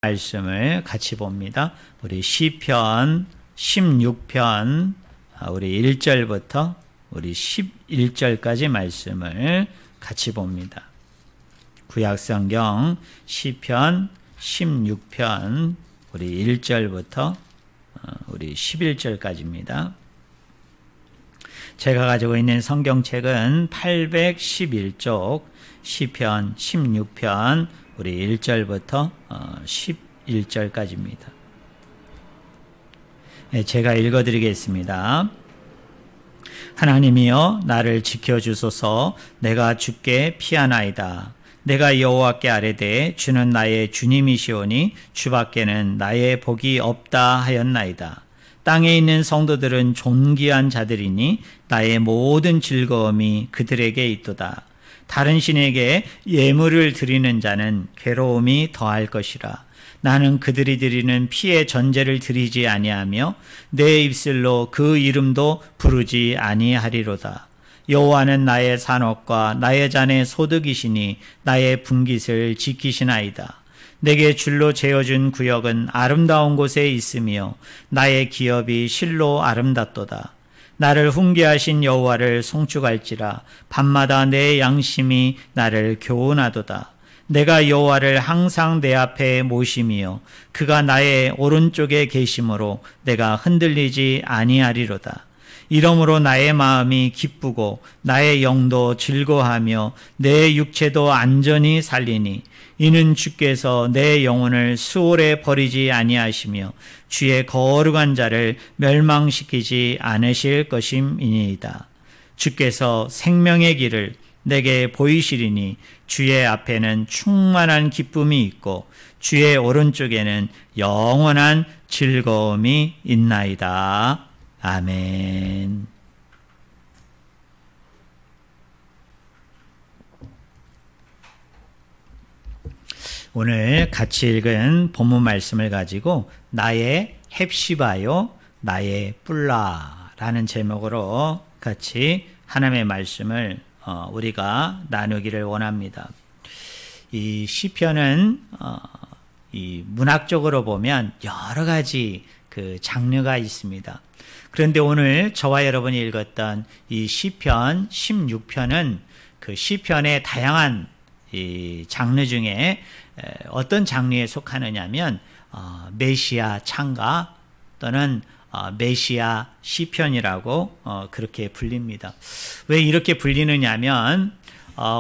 말씀을 같이 봅니다. 우리 시편 16편 우리 1절부터 우리 11절까지 말씀을 같이 봅니다. 구약성경 시편 16편 우리 1절부터 우리 11절까지입니다. 제가 가지고 있는 성경책은 811쪽 시편 16편 우리 1절부터 11절까지입니다. 제가 읽어드리겠습니다. 하나님이여 나를 지켜주소서. 내가 주께 피하나이다. 내가 여호와께 아뢰되 주는 나의 주님이시오니 주밖에는 나의 복이 없다 하였나이다. 땅에 있는 성도들은 존귀한 자들이니 나의 모든 즐거움이 그들에게 있도다. 다른 신에게 예물을 드리는 자는 괴로움이 더할 것이라. 나는 그들이 드리는 피의 전제를 드리지 아니하며 내 입술로 그 이름도 부르지 아니하리로다. 여호와는 나의 산업과 나의 잔의 소득이시니 나의 분깃을 지키시나이다. 내게 줄로 재어준 구역은 아름다운 곳에 있으며 나의 기업이 실로 아름답도다. 나를 훈계하신 여호와를 송축할지라. 밤마다 내 양심이 나를 교훈하도다. 내가 여호와를 항상 내 앞에 모심이요 그가 나의 오른쪽에 계심으로 내가 흔들리지 아니하리로다. 이러므로 나의 마음이 기쁘고 나의 영도 즐거워하며 내 육체도 안전히 살리니 이는 주께서 내 영혼을 수월에 버리지 아니하시며 주의 거룩한 자를 멸망시키지 않으실 것임이니이다. 주께서 생명의 길을 내게 보이시리니 주의 앞에는 충만한 기쁨이 있고 주의 오른쪽에는 영원한 즐거움이 있나이다. 아멘. 오늘 같이 읽은 본문 말씀을 가지고 나의 헵시바요 나의 뿔라라는 제목으로 같이 하나님의 말씀을 우리가 나누기를 원합니다. 이 시편은 이 문학적으로 보면 여러 가지 그 장르가 있습니다. 그런데 오늘 저와 여러분이 읽었던 이 시편 16편은 그 시편의 다양한 이 장르 중에 어떤 장르에 속하느냐면 메시아 찬가 또는 메시아 시편이라고 그렇게 불립니다. 왜 이렇게 불리느냐면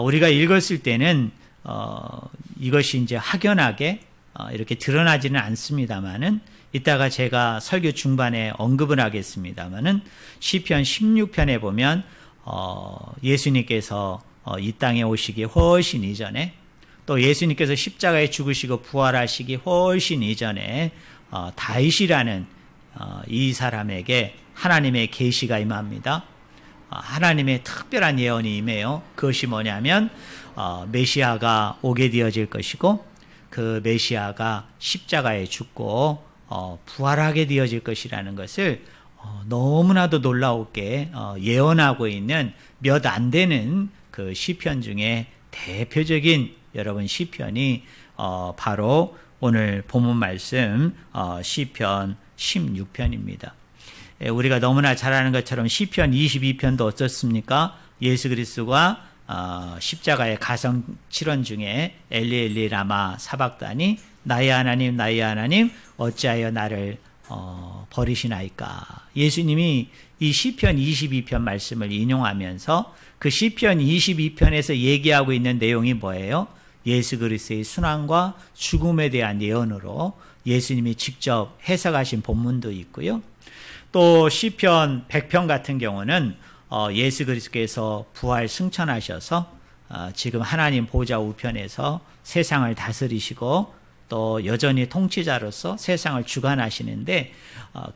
우리가 읽었을 때는 이것이 이제 확연하게 이렇게 드러나지는 않습니다만은 이따가 제가 설교 중반에 언급을 하겠습니다만은 시편 16편에 보면 예수님께서 이 땅에 오시기 훨씬 이전에 또 예수님께서 십자가에 죽으시고 부활하시기 훨씬 이전에 다윗이라는 이 사람에게 하나님의 계시가 임합니다. 하나님의 특별한 예언이 임해요. 그것이 뭐냐면 메시아가 오게 되어질 것이고 그 메시아가 십자가에 죽고 부활하게 되어질 것이라는 것을 너무나도 놀라웠게 예언하고 있는 몇 안 되는 그 시편 중에 대표적인 여러분 시편이 바로 오늘 본문 말씀 시편 16편입니다. 우리가 너무나 잘 아는 것처럼 시편 22편도 어떻습니까? 예수 그리스도가 십자가의 가성 칠원 중에 엘리 엘리 라마 사박다니 나의 하나님 나의 하나님 어찌하여 나를 버리시나이까. 예수님이 이 시편 22편 말씀을 인용하면서 그 시편 22편에서 얘기하고 있는 내용이 뭐예요? 예수 그리스도의 순환과 죽음에 대한 예언으로 예수님이 직접 해석하신 본문도 있고요. 또 시편 100편 같은 경우는 예수 그리스도께서 부활 승천하셔서 지금 하나님 보좌 우편에서 세상을 다스리시고 또 여전히 통치자로서 세상을 주관하시는데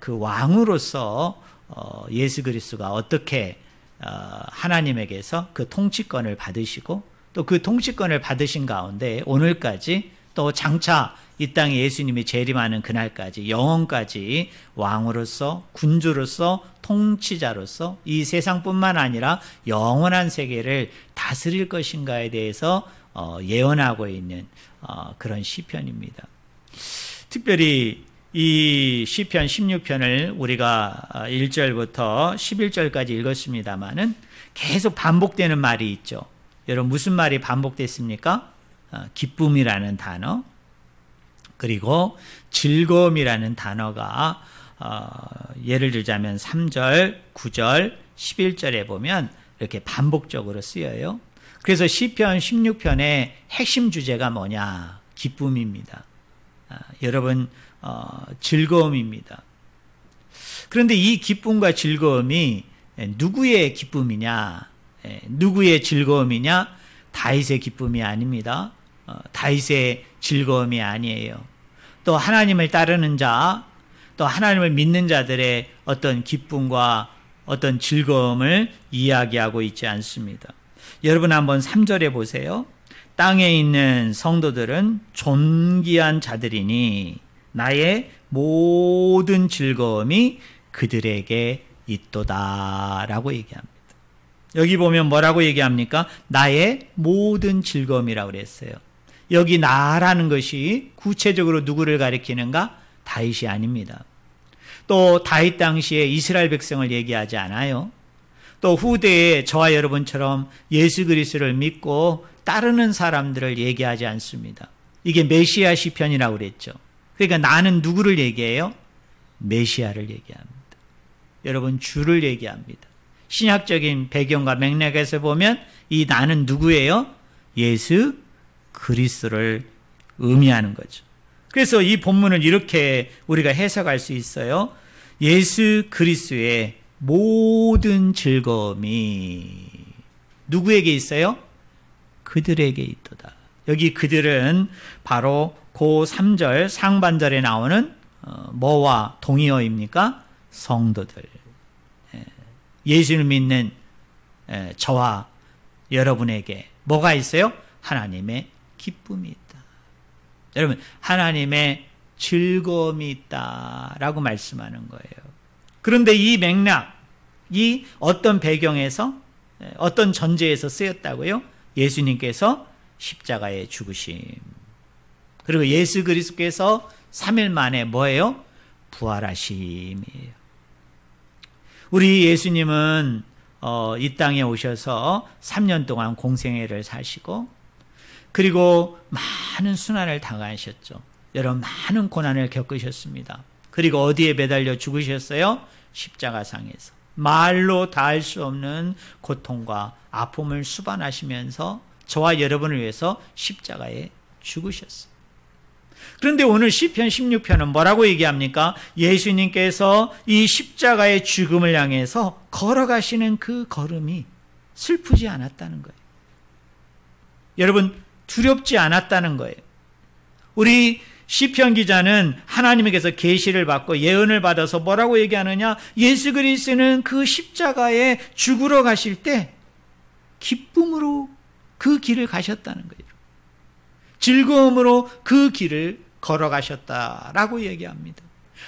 그 왕으로서 예수 그리스도가 어떻게 하나님에게서 그 통치권을 받으시고 또 그 통치권을 받으신 가운데 오늘까지 또 장차 이 땅에 예수님이 재림하는 그날까지 영원까지 왕으로서 군주로서 통치자로서 이 세상뿐만 아니라 영원한 세계를 다스릴 것인가에 대해서 예언하고 있는 그런 시편입니다. 특별히 이 시편 16편을 우리가 1절부터 11절까지 읽었습니다마는 계속 반복되는 말이 있죠. 여러분 무슨 말이 반복됐습니까? 기쁨이라는 단어, 그리고 즐거움이라는 단어가 예를 들자면 3절, 9절, 11절에 보면 이렇게 반복적으로 쓰여요. 그래서 시편 16편의 핵심 주제가 뭐냐? 기쁨입니다. 여러분 즐거움입니다. 그런데 이 기쁨과 즐거움이 누구의 기쁨이냐? 누구의 즐거움이냐? 다윗의 기쁨이 아닙니다. 다윗의 즐거움이 아니에요. 또 하나님을 따르는 자, 또 하나님을 믿는 자들의 어떤 기쁨과 어떤 즐거움을 이야기하고 있지 않습니다. 여러분 한번 3절에 보세요. 땅에 있는 성도들은 존귀한 자들이니 나의 모든 즐거움이 그들에게 있도다 라고 얘기합니다. 여기 보면 뭐라고 얘기합니까? 나의 모든 즐거움이라고 그랬어요. 여기 나라는 것이 구체적으로 누구를 가리키는가? 다윗이 아닙니다. 또 다윗 당시에 이스라엘 백성을 얘기하지 않아요. 또 후대에 저와 여러분처럼 예수 그리스도를 믿고 따르는 사람들을 얘기하지 않습니다. 이게 메시아 시편이라고 그랬죠. 그러니까 나는 누구를 얘기해요? 메시아를 얘기합니다. 여러분 주를 얘기합니다. 신약적인 배경과 맥락에서 보면 이 나는 누구예요? 예수 그리스도를 의미하는 거죠. 그래서 이 본문을 이렇게 우리가 해석할 수 있어요. 예수 그리스도의 모든 즐거움이 누구에게 있어요? 그들에게 있도다. 여기 그들은 바로 고 3절 상반절에 나오는 뭐와 동의어입니까? 성도들. 예수를 믿는 저와 여러분에게 뭐가 있어요? 하나님의 기쁨이 있다. 여러분 하나님의 즐거움이 있다라고 말씀하는 거예요. 그런데 이 맥락이 어떤 배경에서 어떤 전제에서 쓰였다고요? 예수님께서 십자가에 죽으심. 그리고 예수 그리스도께서 3일 만에 뭐예요? 부활하심이에요. 우리 예수님은 이 땅에 오셔서 3년 동안 공생애를 사시고 그리고 많은 순환을 당하셨죠. 여러분 많은 고난을 겪으셨습니다. 그리고 어디에 매달려 죽으셨어요? 십자가상에서. 말로 닿을 수 없는 고통과 아픔을 수반하시면서 저와 여러분을 위해서 십자가에 죽으셨어요. 그런데 오늘 시편 16편은 뭐라고 얘기합니까? 예수님께서 이 십자가의 죽음을 향해서 걸어가시는 그 걸음이 슬프지 않았다는 거예요. 여러분 두렵지 않았다는 거예요. 우리 시편 기자는 하나님에게서 계시를 받고 예언을 받아서 뭐라고 얘기하느냐? 예수 그리스도는 그 십자가에 죽으러 가실 때 기쁨으로 그 길을 가셨다는 거예요. 즐거움으로 그 길을 걸어가셨다라고 얘기합니다.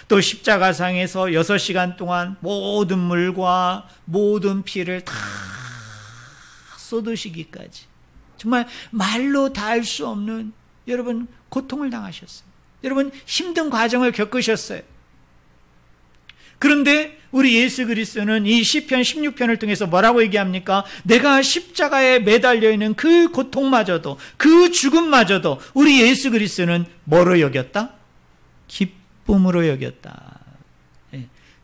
또 십자가상에서 6시간 동안 모든 물과 모든 피를 다 쏟으시기까지 정말 말로 닿을 수 없는 여러분 고통을 당하셨어요. 여러분 힘든 과정을 겪으셨어요. 그런데 우리 예수 그리스도는 이 시편 16편을 통해서 뭐라고 얘기합니까? 내가 십자가에 매달려 있는 그 고통마저도 그 죽음마저도 우리 예수 그리스도는 뭐로 여겼다? 기쁨으로 여겼다.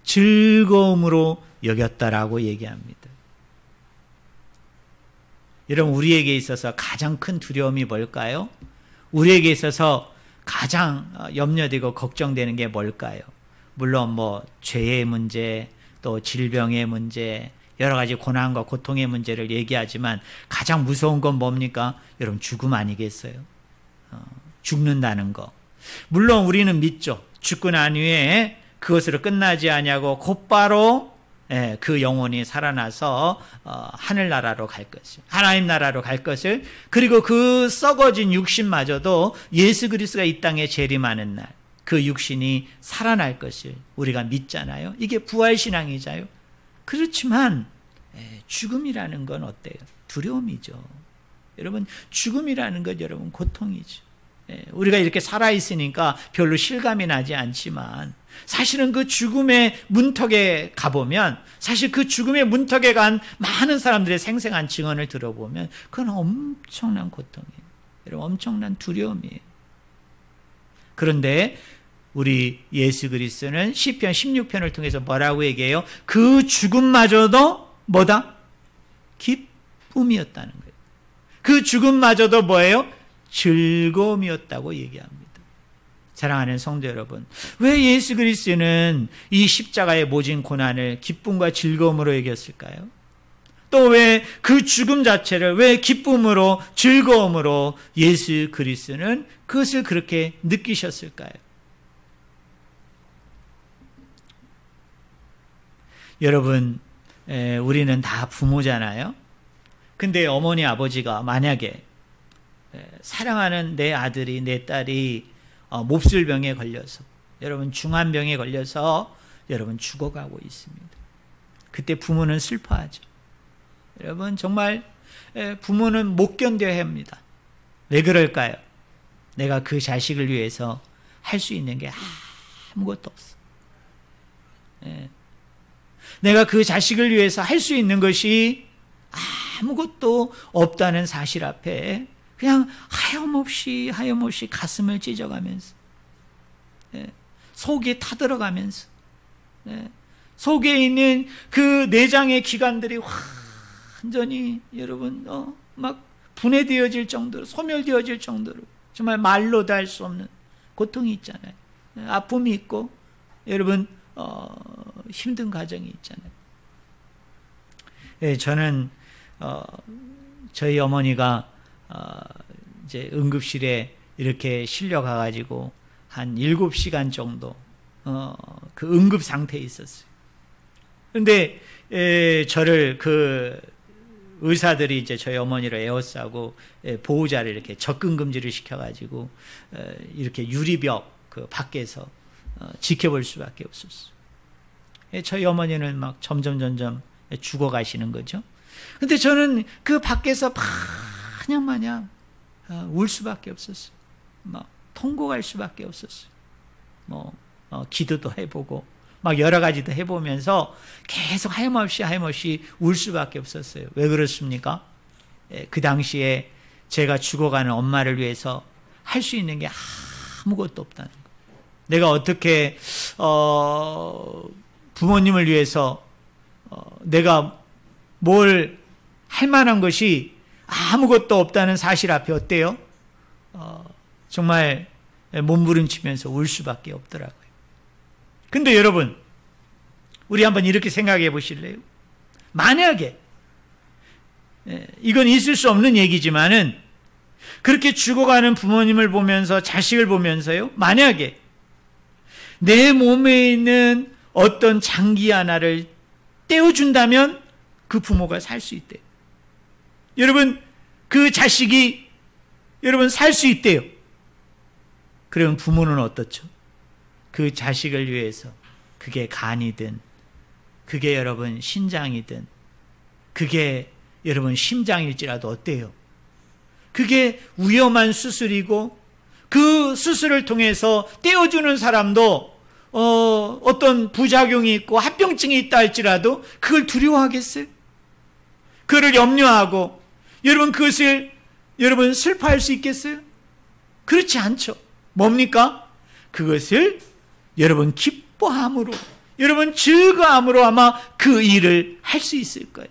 즐거움으로 여겼다라고 얘기합니다. 여러분 우리에게 있어서 가장 큰 두려움이 뭘까요? 우리에게 있어서 가장 염려되고 걱정되는 게 뭘까요? 물론 뭐 죄의 문제, 또 질병의 문제, 여러 가지 고난과 고통의 문제를 얘기하지만 가장 무서운 건 뭡니까? 여러분 죽음 아니겠어요? 죽는다는 거. 물론 우리는 믿죠. 죽고 난 후에 그것으로 끝나지 아니하고 곧바로 그 영혼이 살아나서 하늘나라로 갈 것을, 하나님 나라로 갈 것을, 그리고 그 썩어진 육신마저도 예수 그리스도가 이 땅에 재림하는 날 그 육신이 살아날 것을 우리가 믿잖아요. 이게 부활신앙이잖아요. 그렇지만 죽음이라는 건 어때요? 두려움이죠. 여러분 죽음이라는 건 여러분 고통이죠. 우리가 이렇게 살아있으니까 별로 실감이 나지 않지만 사실은 그 죽음의 문턱에 가보면 사실 그 죽음의 문턱에 간 많은 사람들의 생생한 증언을 들어보면 그건 엄청난 고통이에요. 여러분, 엄청난 두려움이에요. 그런데 우리 예수 그리스도는 시편 16편을 통해서 뭐라고 얘기해요? 그 죽음마저도 뭐다? 기쁨이었다는 거예요. 그 죽음마저도 뭐예요? 즐거움이었다고 얘기합니다. 사랑하는 성도 여러분, 왜 예수 그리스도는 이 십자가의 모진 고난을 기쁨과 즐거움으로 여겼을까요? 또 왜 그 죽음 자체를 왜 기쁨으로 즐거움으로 예수 그리스도는 그것을 그렇게 느끼셨을까요? 여러분, 우리는 다 부모잖아요. 근데 어머니 아버지가 만약에 사랑하는 내 아들이 내 딸이 몹쓸병에 걸려서 여러분 중환병에 걸려서 여러분 죽어가고 있습니다. 그때 부모는 슬퍼하죠. 여러분 정말 부모는 못 견뎌야 합니다. 왜 그럴까요? 내가 그 자식을 위해서 할 수 있는 게 아무것도 없어. 내가 그 자식을 위해서 할 수 있는 것이 아무것도 없다는 사실 앞에 그냥 하염없이 가슴을 찢어가면서 속이 타들어가면서 속에 있는 그 내장의 기관들이 완전히 여러분 막 분해되어질 정도로 소멸되어질 정도로 정말 말로도 할 수 없는 고통이 있잖아요. 아픔이 있고 여러분 힘든 과정이 있잖아요. 저는 저희 어머니가 이제 응급실에 이렇게 실려가가지고 한 7시간 정도 그 응급 상태에 있었어요. 그런데 저를 그 의사들이 이제 저희 어머니를 에워싸고 보호자를 이렇게 접근 금지를 시켜가지고 이렇게 유리벽 그 밖에서 지켜볼 수밖에 없었어요. 저희 어머니는 막 점점 죽어가시는 거죠. 근데 저는 그 밖에서 마냥 울 수밖에 없었어요. 막 통곡할 수밖에 없었어요. 기도도 해보고 막 여러 가지도 해보면서 계속 하염없이 울 수밖에 없었어요. 왜 그렇습니까? 그 당시에 제가 죽어가는 엄마를 위해서 할 수 있는 게 아무것도 없다는 거. 내가 어떻게 부모님을 위해서 내가 뭘 할 만한 것이 아무것도 없다는 사실 앞에 어때요? 정말 몸부림치면서 울 수밖에 없더라고요. 근데 여러분, 우리 한번 이렇게 생각해 보실래요? 만약에 이건 있을 수 없는 얘기지만은 그렇게 죽어가는 부모님을 보면서 자식을 보면서요, 만약에 내 몸에 있는 어떤 장기 하나를 떼어준다면 그 부모가 살 수 있대요. 여러분, 그 자식이 여러분 살 수 있대요. 그러면 부모는 어떻죠? 그 자식을 위해서 그게 간이든 그게 여러분 신장이든 그게 여러분 심장일지라도 어때요? 그게 위험한 수술이고 그 수술을 통해서 떼어주는 사람도 어떤 부작용이 있고 합병증이 있다 할지라도 그걸 두려워하겠어요? 그를 염려하고 여러분 그것을 여러분 슬퍼할 수 있겠어요? 그렇지 않죠. 뭡니까? 그것을 여러분 기뻐함으로 여러분 즐거움으로 아마 그 일을 할 수 있을 거예요.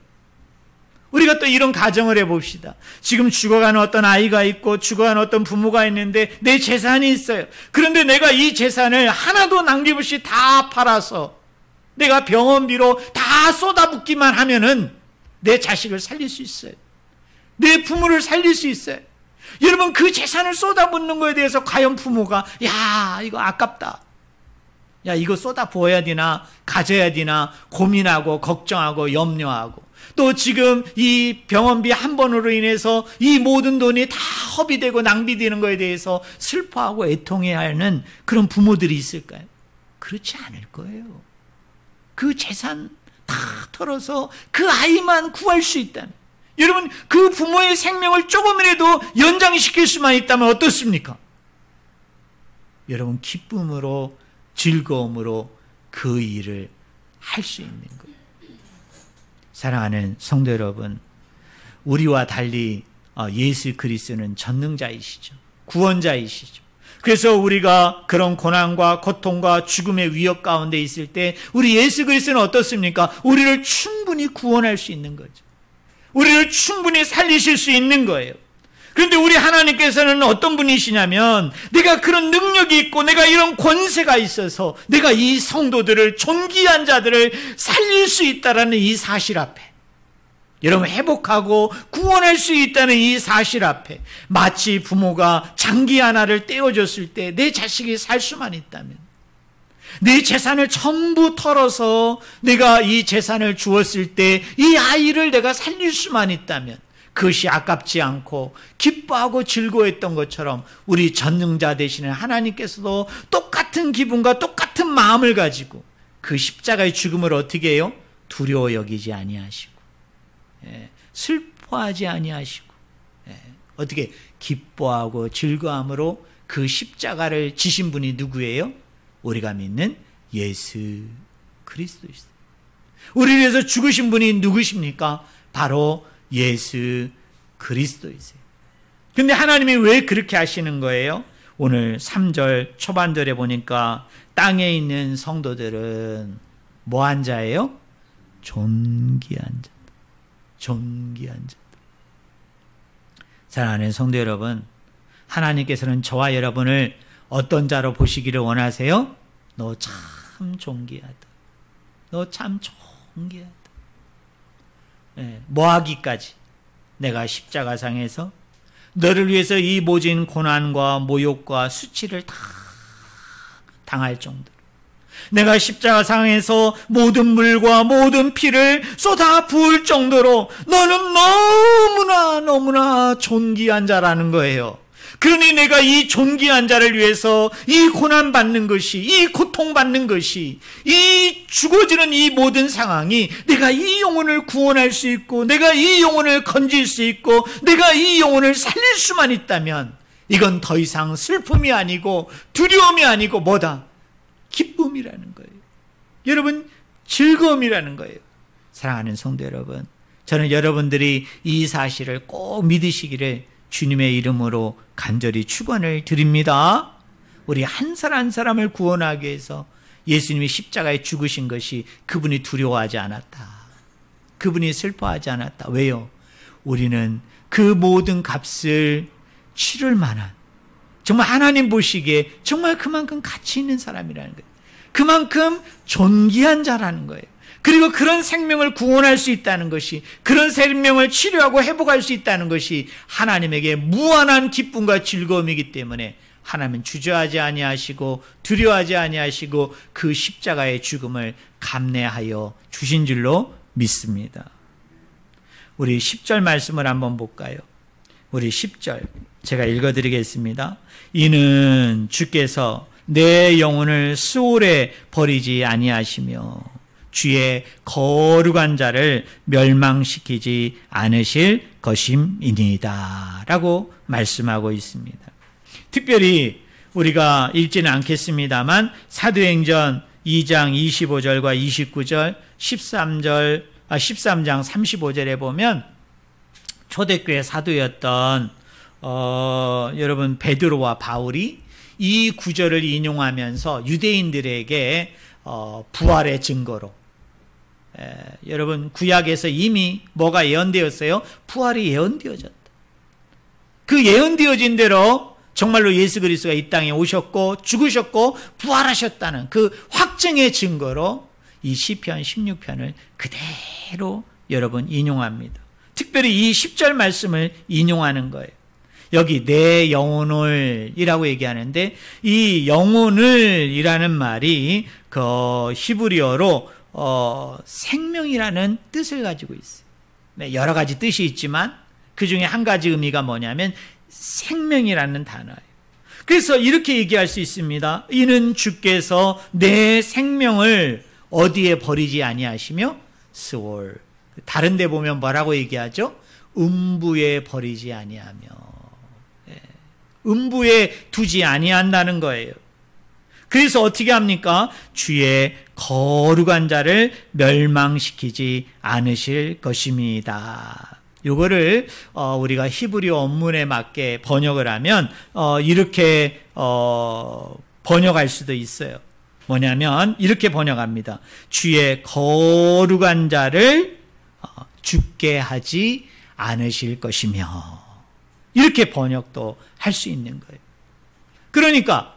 우리가 또 이런 가정을 해봅시다. 지금 죽어가는 어떤 아이가 있고 죽어가는 어떤 부모가 있는데 내 재산이 있어요. 그런데 내가 이 재산을 하나도 남김없이 다 팔아서 내가 병원비로 다 쏟아붓기만 하면은 내 자식을 살릴 수 있어요. 내 부모를 살릴 수 있어요. 여러분 그 재산을 쏟아붓는 거에 대해서 과연 부모가 야 이거 아깝다. 야 이거 쏟아부어야 되나 가져야 되나 고민하고 걱정하고 염려하고 또 지금 이 병원비 한 번으로 인해서 이 모든 돈이 다 허비되고 낭비되는 거에 대해서 슬퍼하고 애통해야 하는 그런 부모들이 있을까요? 그렇지 않을 거예요. 그 재산 다 털어서 그 아이만 구할 수 있다면 여러분 그 부모의 생명을 조금이라도 연장시킬 수만 있다면 어떻습니까? 여러분 기쁨으로 즐거움으로 그 일을 할 수 있는 거예요. 사랑하는 성도 여러분, 우리와 달리 예수 그리스도는 전능자이시죠. 구원자이시죠. 그래서 우리가 그런 고난과 고통과 죽음의 위협 가운데 있을 때 우리 예수 그리스도는 어떻습니까? 우리를 충분히 구원할 수 있는 거죠. 우리를 충분히 살리실 수 있는 거예요. 그런데 우리 하나님께서는 어떤 분이시냐면 내가 그런 능력이 있고 내가 이런 권세가 있어서 내가 이 성도들을, 존귀한 자들을 살릴 수 있다라는 이 사실 앞에, 여러분 회복하고 구원할 수 있다는 이 사실 앞에, 마치 부모가 장기 하나를 떼어줬을 때 내 자식이 살 수만 있다면, 내 재산을 전부 털어서 내가 이 재산을 주었을 때 이 아이를 내가 살릴 수만 있다면 그것이 아깝지 않고 기뻐하고 즐거워했던 것처럼 우리 전능자 되시는 하나님께서도 똑같은 기분과 똑같은 마음을 가지고 그 십자가의 죽음을 어떻게 해요? 두려워 여기지 아니하시고, 슬퍼하지 아니하시고, 어떻게 기뻐하고 즐거움으로 그 십자가를 지신 분이 누구예요? 우리가 믿는 예수 그리스도이세요. 우리를 위해서 죽으신 분이 누구십니까? 바로 예수 그리스도이세요. 근데 하나님이 왜 그렇게 하시는 거예요? 오늘 3절 초반절에 보니까 땅에 있는 성도들은 뭐한 자예요? 존귀한 자. 존귀한 자. 사랑하는 성도 여러분, 하나님께서는 저와 여러분을 어떤 자로 보시기를 원하세요? 너 참 존귀하다. 너 참 존귀하다. 뭐 하기까지? 내가 십자가상에서 너를 위해서 이 모진 고난과 모욕과 수치를 다 당할 정도로, 내가 십자가상에서 모든 물과 모든 피를 쏟아 부을 정도로 너는 너무나 존귀한 자라는 거예요. 그러니 내가 이 존귀한 자를 위해서 이 고난받는 것이, 이 고통받는 것이, 이 죽어지는 이 모든 상황이 내가 이 영혼을 구원할 수 있고 내가 이 영혼을 건질 수 있고 내가 이 영혼을 살릴 수만 있다면 이건 더 이상 슬픔이 아니고 두려움이 아니고 뭐다? 기쁨이라는 거예요. 여러분, 즐거움이라는 거예요. 사랑하는 성도 여러분, 저는 여러분들이 이 사실을 꼭 믿으시기를 주님의 이름으로 간절히 축원을 드립니다. 우리 한 사람 한 사람을 구원하기 위해서 예수님이 십자가에 죽으신 것이 그분이 두려워하지 않았다. 그분이 슬퍼하지 않았다. 왜요? 우리는 그 모든 값을 치를 만한, 정말 하나님 보시기에 정말 그만큼 가치 있는 사람이라는 거예요. 그만큼 존귀한 자라는 거예요. 그리고 그런 생명을 구원할 수 있다는 것이, 그런 생명을 치료하고 회복할 수 있다는 것이 하나님에게 무한한 기쁨과 즐거움이기 때문에 하나님은 주저하지 아니하시고 두려워하지 아니하시고 그 십자가의 죽음을 감내하여 주신 줄로 믿습니다. 우리 10절 말씀을 한번 볼까요? 우리 10절 제가 읽어드리겠습니다. 이는 주께서 내 영혼을 수월에 버리지 아니하시며 주의 거룩한 자를 멸망시키지 않으실 것임이니이다 라고 말씀하고 있습니다. 특별히 우리가 읽지는 않겠습니다만 사도행전 2장 25절과 29절, 13장 35절에 보면 초대교회 사도였던 여러분 베드로와 바울이 이 구절을 인용하면서 유대인들에게 부활의 증거로, 여러분 구약에서 이미 뭐가 예언되었어요? 부활이 예언되어졌다. 그 예언되어진 대로 정말로 예수 그리스도가 이 땅에 오셨고 죽으셨고 부활하셨다는 그 확증의 증거로 이 시편 16편을 그대로 여러분 인용합니다. 특별히 이 10절 말씀을 인용하는 거예요. 여기 내 영혼을 이라고 얘기하는데 이 영혼을 이라는 말이 그 히브리어로 생명이라는 뜻을 가지고 있어요. 여러 가지 뜻이 있지만 그 중에 한 가지 의미가 뭐냐면 생명이라는 단어예요. 그래서 이렇게 얘기할 수 있습니다. 이는 주께서 내 생명을 어디에 버리지 아니하시며 스월, 다른 데 보면 뭐라고 얘기하죠? 음부에 버리지 아니하며, 음부에 두지 아니한다는 거예요. 그래서 어떻게 합니까? 주의 거룩한 자를 멸망시키지 않으실 것입니다. 요거를 우리가 히브리 원문에 맞게 번역을 하면 이렇게 번역할 수도 있어요. 뭐냐면 이렇게 번역합니다. 주의 거룩한 자를 죽게 하지 않으실 것이며, 이렇게 번역도 할 수 있는 거예요. 그러니까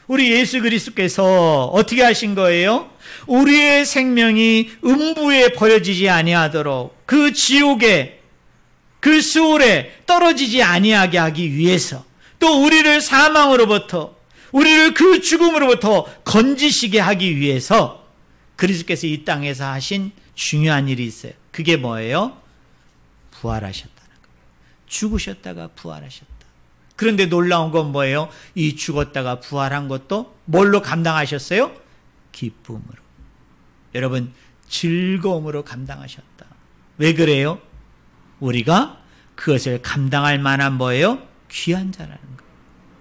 우리 예수 그리스도께서 어떻게 하신 거예요? 우리의 생명이 음부에 버려지지 아니하도록 그 지옥에, 그 수월에 떨어지지 아니하게 하기 위해서, 또 우리를 사망으로부터, 우리를 그 죽음으로부터 건지시게 하기 위해서 그리스도께서 이 땅에서 하신 중요한 일이 있어요. 그게 뭐예요? 부활하셨다는 거예요. 죽으셨다가 부활하셨다. 그런데 놀라운 건 뭐예요? 이 죽었다가 부활한 것도 뭘로 감당하셨어요? 기쁨으로. 여러분, 즐거움으로 감당하셨다. 왜 그래요? 우리가 그것을 감당할 만한 뭐예요? 귀한 자라는 거예요.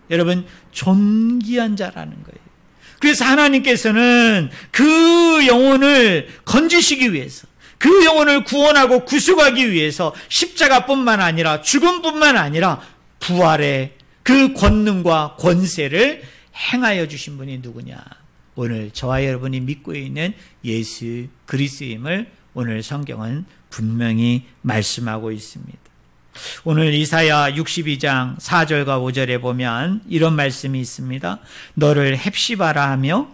여러분, 존귀한 자라는 거예요. 그래서 하나님께서는 그 영혼을 건지시기 위해서, 그 영혼을 구원하고 구속하기 위해서 십자가뿐만 아니라 죽음뿐만 아니라 부활의 그 권능과 권세를 행하여 주신 분이 누구냐? 오늘 저와 여러분이 믿고 있는 예수 그리스도임을 오늘 성경은 분명히 말씀하고 있습니다. 오늘 이사야 62장 4절과 5절에 보면 이런 말씀이 있습니다. 너를 헵시바라 하며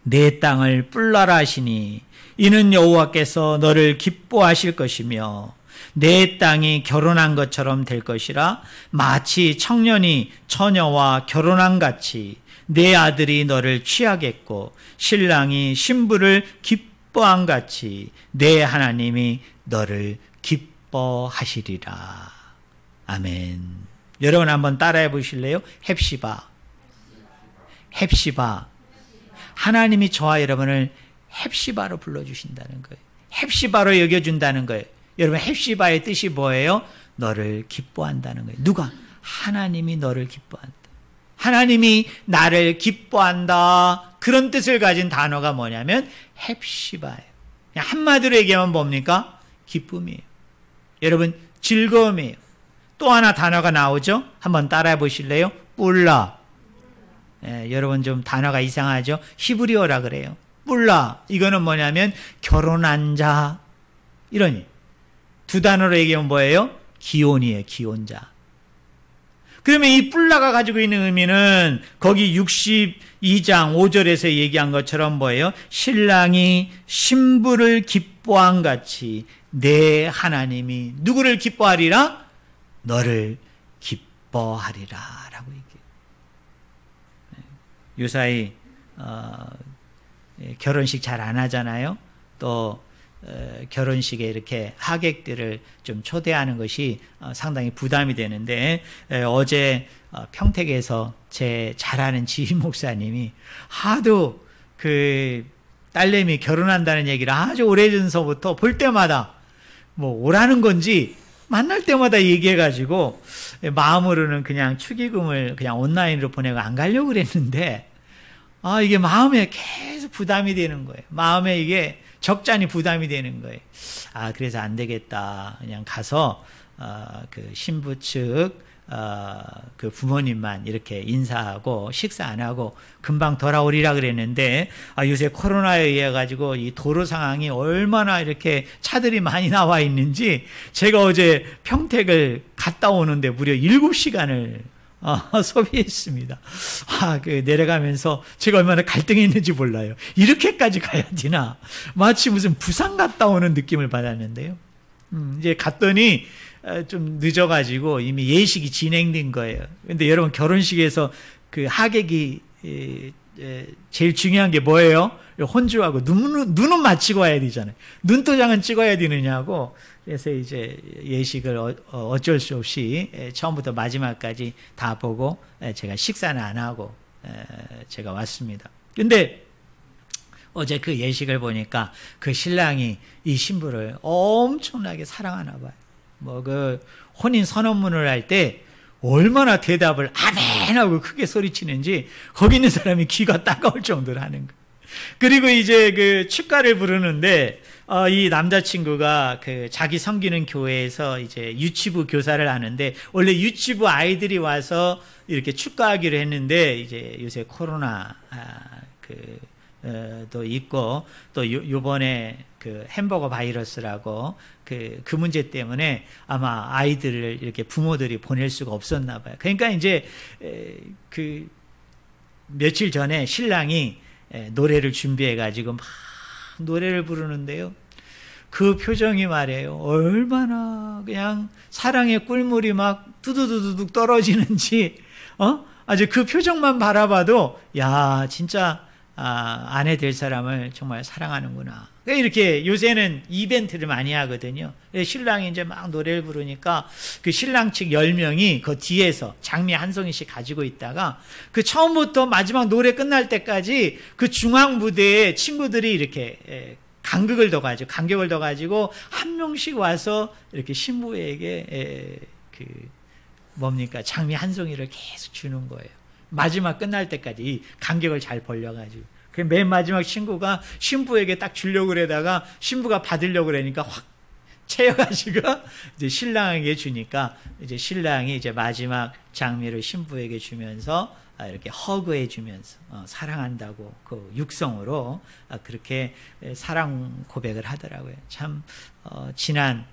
내 땅을 뿔라라 하시니 이는 여호와께서 너를 기뻐하실 것이며 내 땅이 결혼한 것처럼 될 것이라. 마치 청년이 처녀와 결혼한 같이 내 아들이 너를 취하겠고 신랑이 신부를 기뻐한 같이 내 하나님이 너를 기뻐하시리라. 아멘. 여러분 한번 따라해 보실래요? 헵시바. 헵시바. 하나님이 저와 여러분을 헵시바로 불러주신다는 거예요. 헵시바로 여겨준다는 거예요. 여러분, 헵시바의 뜻이 뭐예요? 너를 기뻐한다는 거예요. 누가? 하나님이 너를 기뻐한다. 하나님이 나를 기뻐한다. 그런 뜻을 가진 단어가 뭐냐면 헵시바예요. 한마디로 얘기하면 뭡니까? 기쁨이에요. 여러분, 즐거움이에요. 또 하나 단어가 나오죠? 한번 따라해 보실래요? 뿔라. 여러분 좀 단어가 이상하죠? 히브리어라 그래요. 뿔라. 이거는 뭐냐면 결혼한 자. 이러니. 두 단어로 얘기하면 뭐예요? 기혼이에요. 기혼자. 그러면 이 뿔라가 가지고 있는 의미는 거기 62장 5절에서 얘기한 것처럼 뭐예요? 신랑이 신부를 기뻐한 같이 내 하나님이 누구를 기뻐하리라? 너를 기뻐하리라 라고 얘기해요. 요사이 결혼식 잘 안 하잖아요. 또 결혼식에 이렇게 하객들을 좀 초대하는 것이 상당히 부담이 되는데, 어제 평택에서 제 잘 아는 지휘 목사님이 하도 그 딸내미 결혼한다는 얘기를 아주 오래전서부터 볼 때마다 뭐 오라는 건지 만날 때마다 얘기해가지고 마음으로는 그냥 축의금을 그냥 온라인으로 보내고 안 가려고 그랬는데, 이게 마음에 계속 부담이 되는 거예요. 마음에 이게 적잖이 부담이 되는 거예요. 그래서 안 되겠다. 그냥 가서 그 신부 측 그 부모님만 이렇게 인사하고 식사 안 하고 금방 돌아오리라 그랬는데, 요새 코로나에 의해 가지고 이 도로 상황이 얼마나 이렇게 차들이 많이 나와 있는지 제가 어제 평택을 갔다 오는데 무려 7시간을 소비했습니다. 그 내려가면서 제가 얼마나 갈등했는지 몰라요. 이렇게까지 가야 되나? 마치 무슨 부산 갔다 오는 느낌을 받았는데요. 이제 갔더니 좀 늦어가지고 이미 예식이 진행된 거예요. 근데 여러분, 결혼식에서 그 하객이 제일 중요한 게 뭐예요? 혼주하고 눈은 맞추고 와야 되잖아요. 눈도장은 찍어야 되느냐고. 그래서 이제 예식을 어쩔 수 없이 처음부터 마지막까지 다 보고 제가 식사는 안 하고 제가 왔습니다. 근데 어제 그 예식을 보니까 그 신랑이 이 신부를 엄청나게 사랑하나 봐요. 뭐 그 혼인 선언문을 할 때 얼마나 대답을 아멘 하고 크게 소리치는지 거기 있는 사람이 귀가 따가울 정도로 하는 거예요. 그리고 이제 그 축가를 부르는데 이 남자친구가 그 자기 섬기는 교회에서 이제 유치부 교사를 하는데 원래 유치부 아이들이 와서 이렇게 축가하기로 했는데 이제 요새 코로나 도 있고 또 요번에 그 햄버거 바이러스라고 그 문제 때문에 아마 아이들을 이렇게 부모들이 보낼 수가 없었나 봐요. 그러니까 이제 그 며칠 전에 신랑이 노래를 준비해 가지고 막 노래를 부르는데요. 그 표정이 말이에요. 얼마나 그냥 사랑의 꿀물이 막 두두두둑 떨어지는지 아주 그 표정만 바라봐도 야 진짜 아내 될 사람을 정말 사랑하는구나. 이렇게 요새는 이벤트를 많이 하거든요. 신랑이 이제 막 노래를 부르니까 그 신랑 측 10명이 그 뒤에서 장미 한 송이씩 가지고 있다가 그 처음부터 마지막 노래 끝날 때까지 그 중앙 무대에 친구들이 이렇게 간격을 둬가지고 한 명씩 와서 이렇게 신부에게 그 뭡니까 장미 한 송이를 계속 주는 거예요. 마지막 끝날 때까지 이 간격을 잘 벌려가지고. 맨 마지막 친구가 신부에게 딱 주려고 그러다가 신부가 받으려고 그러니까 확 채여가지고 이제 신랑에게 주니까 이제 신랑이 이제 마지막 장미를 신부에게 주면서 이렇게 허그해 주면서 사랑한다고 그 육성으로 그렇게 사랑 고백을 하더라고요. 참 진한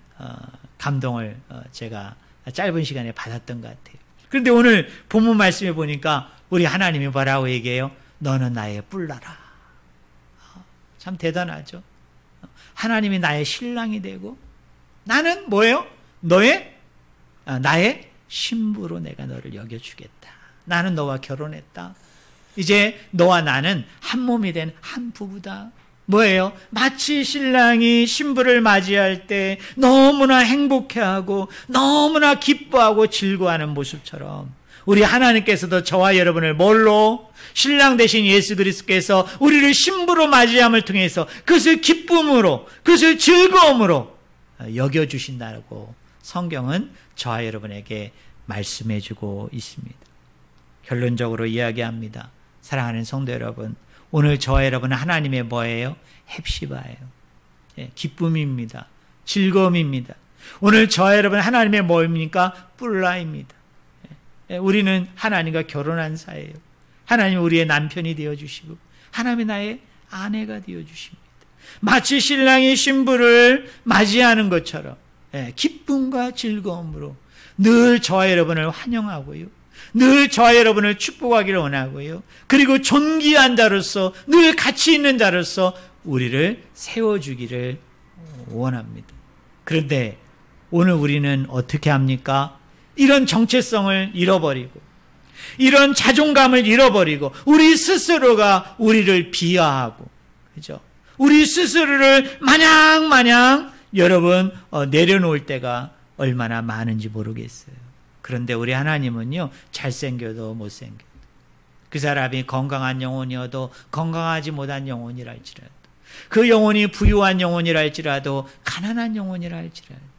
감동을 제가 짧은 시간에 받았던 것 같아요. 그런데 오늘 본문 말씀에 보니까 우리 하나님이 뭐라고 얘기해요? 너는 나의 뿔나라. 참 대단하죠. 하나님이 나의 신랑이 되고 나는 뭐예요? 나의 신부로 내가 너를 여겨주겠다. 나는 너와 결혼했다. 이제 너와 나는 한 몸이 된 한 부부다. 뭐예요? 마치 신랑이 신부를 맞이할 때 너무나 행복해하고 너무나 기뻐하고 즐거워하는 모습처럼 우리 하나님께서도 저와 여러분을 뭘로? 신랑 되신 예수 그리스도께서 우리를 신부로 맞이함을 통해서 그것을 기쁨으로, 그것을 즐거움으로 여겨주신다고 성경은 저와 여러분에게 말씀해주고 있습니다. 결론적으로 이야기합니다. 사랑하는 성도 여러분, 오늘 저와 여러분은 하나님의 뭐예요? 헵시바예요. 기쁨입니다. 즐거움입니다. 오늘 저와 여러분 하나님의 뭐입니까? 뿔라입니다. 우리는 하나님과 결혼한 사이예요. 하나님이 우리의 남편이 되어주시고 하나님이 나의 아내가 되어주십니다. 마치 신랑이 신부를 맞이하는 것처럼 기쁨과 즐거움으로 늘 저와 여러분을 환영하고요. 늘 저와 여러분을 축복하기를 원하고요. 그리고 존귀한 자로서 늘 가치 있는 자로서 우리를 세워주기를 원합니다. 그런데 오늘 우리는 어떻게 합니까? 이런 정체성을 잃어버리고 이런 자존감을 잃어버리고 우리 스스로가 우리를 비하하고 그죠? 우리 스스로를 마냥 여러분 내려놓을 때가 얼마나 많은지 모르겠어요. 그런데 우리 하나님은요 잘생겨도 못생겨도 그 사람이 건강한 영혼이어도 건강하지 못한 영혼이랄지라도 그 영혼이 부유한 영혼이랄지라도 가난한 영혼이랄지라도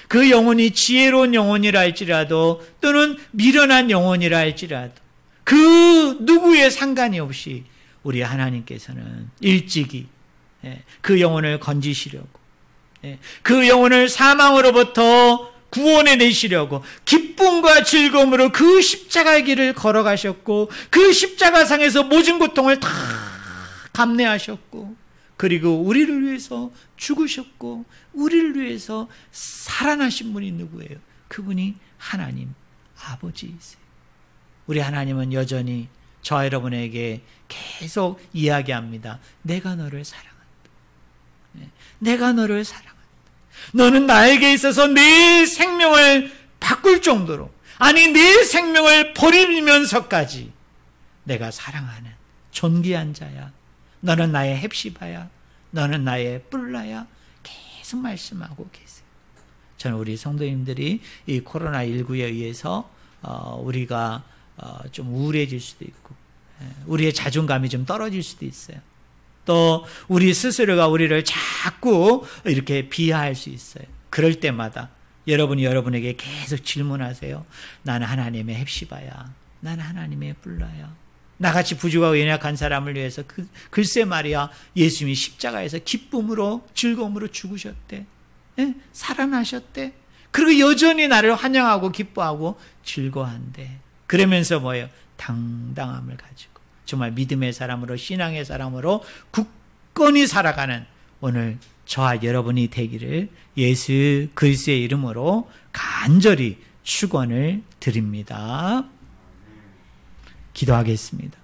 그 영혼이 지혜로운 영혼이라 할지라도 또는 미련한 영혼이라 할지라도 그 누구의 상관이 없이 우리 하나님께서는 일찍이 그 영혼을 건지시려고 그 영혼을 사망으로부터 구원해 내시려고 기쁨과 즐거움으로 그 십자가의 길을 걸어가셨고 그 십자가상에서 모든 고통을 다 감내하셨고 그리고 우리를 위해서 죽으셨고 우리를 위해서 살아나신 분이 누구예요? 그분이 하나님 아버지이세요. 우리 하나님은 여전히 저와 여러분에게 계속 이야기합니다. 내가 너를 사랑한다. 내가 너를 사랑한다. 너는 나에게 있어서 내 생명을 바꿀 정도로 아니 내 생명을 버리면서까지 내가 사랑하는 존귀한 자야. 너는 나의 헵시바야. 너는 나의 뿔라야. 계속 말씀하고 계세요. 저는 우리 성도님들이 이 코로나19에 의해서 우리가 좀 우울해질 수도 있고 우리의 자존감이 좀 떨어질 수도 있어요. 또 우리 스스로가 우리를 자꾸 이렇게 비하할 수 있어요. 그럴 때마다 여러분이 여러분에게 계속 질문하세요. 나는 하나님의 헵시바야. 나는 하나님의 뿔라야. 나같이 부족하고 연약한 사람을 위해서 글쎄 말이야, 예수님이 십자가에서 기쁨으로 즐거움으로 죽으셨대. 예? 살아나셨대. 그리고 여전히 나를 환영하고 기뻐하고 즐거워한대. 그러면서 뭐예요? 당당함을 가지고 정말 믿음의 사람으로, 신앙의 사람으로 굳건히 살아가는 오늘 저와 여러분이 되기를 예수 그리스도의 이름으로 간절히 축원을 드립니다. 기도하겠습니다.